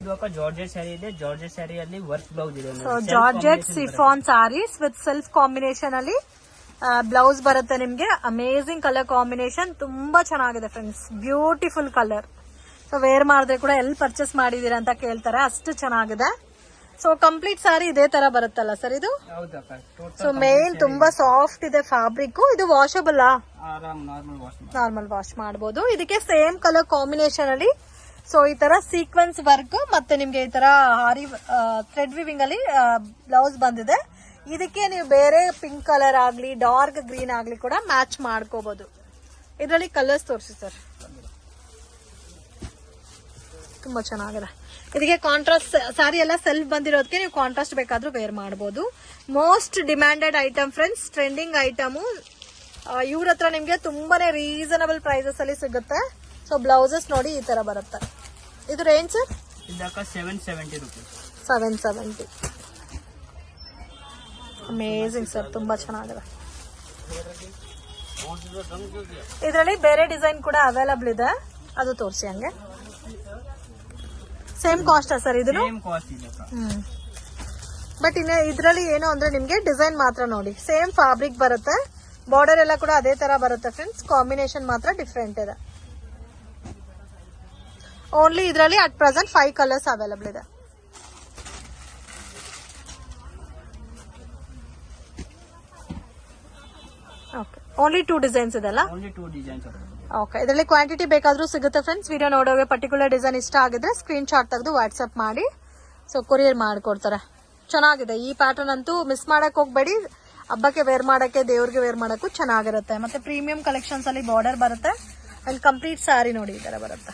ಇದು ಅಕ್ಕ ಜಾರ್ಜೆಟ್ ಸ್ಯಾರಿ ಇದೆ. ಜಾರ್ಜೆಟ್ ಸ್ಯಾರಿಯಲ್ಲಿ ವರ್ಕ್ ಬ್ಲೌಸ್ ಇದೆ. So georgette chiffon sarees with self combination ಅಲ್ಲಿ ಬ್ಲೌಸ್ ಬರುತ್ತೆ ನಿಮ್ಗೆ. ಅಮೇಸಿಂಗ್ ಕಲರ್ ಕಾಂಬಿನೇಷನ್, ತುಂಬಾ ಚೆನ್ನಾಗಿದೆ friends, beautiful colour. So wear ಮಾಡಿದ್ರೆ ಕೂಡ ಎಲ್ಲಿ ಪರ್ಚೇಸ್ ಮಾಡಿದೀರಾ ಅಂತ ಕೇಳ್ತಾರೆ, ಅಷ್ಟು ಚೆನ್ನಾಗಿದೆ. ಸೊ ಕಂಪ್ಲೀಟ್ ಸಾರಿ ಇದೇ ತರ ಬರುತ್ತಲ್ಲ ಸರ್ ಇದು? ಸೊ ಮೇನ್ ತುಂಬಾ ಸಾಫ್ಟ್ ಇದೆ ಫ್ಯಾಬ್ರಿಕ್. ಇದು ವಾಷಬಲ್? ನಾರ್ಮಲ್ ವಾಶ್ ಮಾಡಬಹುದು. ಇದಕ್ಕೆ ಸೇಮ್ ಕಲರ್ ಕಾಂಬಿನೇಷನ್ ಅಲ್ಲಿ ಸೊ ಈ ತರ ಸೀಕ್ವೆನ್ಸ್ ವರ್ಕ್ ಮತ್ತೆ ನಿಮ್ಗೆ ಈ ತರ ಹಾರಿ ಥ್ರೆಡ್ ವಿವಿಂಗ್ ಅಲ್ಲಿ ಬ್ಲೌಸ್ ಬಂದಿದೆ. ಇದಕ್ಕೆ ನೀವು ಬೇರೆ ಪಿಂಕ್ ಕಲರ್ ಆಗ್ಲಿ ಡಾರ್ಕ್ ಗ್ರೀನ್ ಆಗ್ಲಿ ಕೂಡ ಮ್ಯಾಚ್ ಮಾಡ್ಕೋಬಹುದು. ಇದರಲ್ಲಿ ಕಲರ್ಸ್ ತೋರಿಸಿ ಸರ್. ತುಂಬಾ ಚೆನ್ನಾಗಿದೆ. ಇದಕ್ಕೆ ಕಾಂಟ್ರಾಸ್ಟ್ ಸಾರಿ ಎಲ್ಲ ಸೆಲ್ಫ್ ಬಂದಿರೋದಕ್ಕೆ ನೀವು ಕಾಂಟ್ರಾಸ್ಟ್ ಬೇಕಾದ್ರೂ ವೇರ್ ಮಾಡಬಹುದು. Most demanded item friends, trending item. ಇವ್ರ ಹತ್ರ ನಿಮ್ಗೆ ತುಂಬಾನೇ ರೀಸನಬಲ್ ಪ್ರೈಸಸ್ ಅಲ್ಲಿ ಸಿಗುತ್ತೆ. ಸೊ ಬ್ಲೌಸಸ್ ನೋಡಿ ಈ ತರ ಬರುತ್ತೆ. ಇದು range sir? 770 rupees. 770. Amazing sir, ತುಂಬಾ ಚೆನ್ನಾಗಿದೆ. ಇದರಲ್ಲಿ ಬೇರೆ ಡಿಸೈನ್ ಕೂಡ ಅವೈಲಬಲ್ ಇದೆ, ಅದು ತೋರಿಸಿ ಹಂಗೆ. ಸೇಮ್ ಕಾಸ್ಟ್ ಸರ್ ಇದು? ಬಟ್ ಇನ್ನು ಇದರಲ್ಲಿ ಏನು ಅಂದ್ರೆ ನಿಮ್ಗೆ ಡಿಸೈನ್ ಮಾತ್ರ ನೋಡಿ ಸೇಮ್ ಫ್ಯಾಬ್ರಿಕ್ ಬರುತ್ತೆ. ಬಾರ್ಡರ್ ಎಲ್ಲ ಕೂಡ ಅದೇ ತರ ಬರುತ್ತೆ ಫ್ರೆಂಡ್ಸ್, ಕಾಂಬಿನೇಷನ್ ಮಾತ್ರ ಡಿಫ್ರೆಂಟ್ ಇದೆ. ಓನ್ಲಿ ಇದರಲ್ಲಿ ಅಟ್ ಪ್ರೆಸೆಂಟ್ 5 ಕಲರ್ಸ್ ಅವೈಲಬಲ್ ಇದೆ. ಓಕೆ, ಓನ್ಲಿ 2 ಡಿಸೈನ್ಸ್ ಇದೆಲ್ಲ? ಓಕೆ, ಇದರಲ್ಲಿ ಕ್ವಾಂಟಿಟಿ ಬೇಕಾದ್ರೂ ಸಿಗುತ್ತೆ ಫ್ರೆಂಡ್ಸ್. ವಿಡಿಯೋ ನೋಡೋಕೆ ಪರ್ಟಿಕ್ಯುಲರ್ ಡಿಸೈನ್ ಇಷ್ಟ ಆಗಿದ್ರೆ ಸ್ಕ್ರೀನ್ ಶಾಟ್ ತೆಗೆದು ವಾಟ್ಸ್ಆಪ್ ಮಾಡಿ, ಸೊ ಕೊರಿಯರ್ ಮಾಡಿಕೊಡ್ತಾರೆ. ಚೆನ್ನಾಗಿದೆ ಈ ಪ್ಯಾಟರ್ನ್ ಅಂತೂ ಮಿಸ್ ಮಾಡಕ್ ಹೋಗ್ಬೇಡಿ. ಹಬ್ಬಕ್ಕೆ ವೇರ್ ಮಾಡಕ್ಕೆ, ದೇವ್ರಿಗೆ ವೇರ್ ಮಾಡಕ್ಕೂ ಚೆನ್ನಾಗಿರುತ್ತೆ. ಮತ್ತೆ ಪ್ರೀಮಿಯಂ ಕಲೆಕ್ಷನ್ಸ್ ಅಲ್ಲಿ ಬಾರ್ಡರ್ ಬರುತ್ತೆ. ಅಲ್ಲಿ ಕಂಪ್ಲೀಟ್ ಸ್ಯಾರಿ ನೋಡಿ ಈ ತರ ಬರುತ್ತೆ.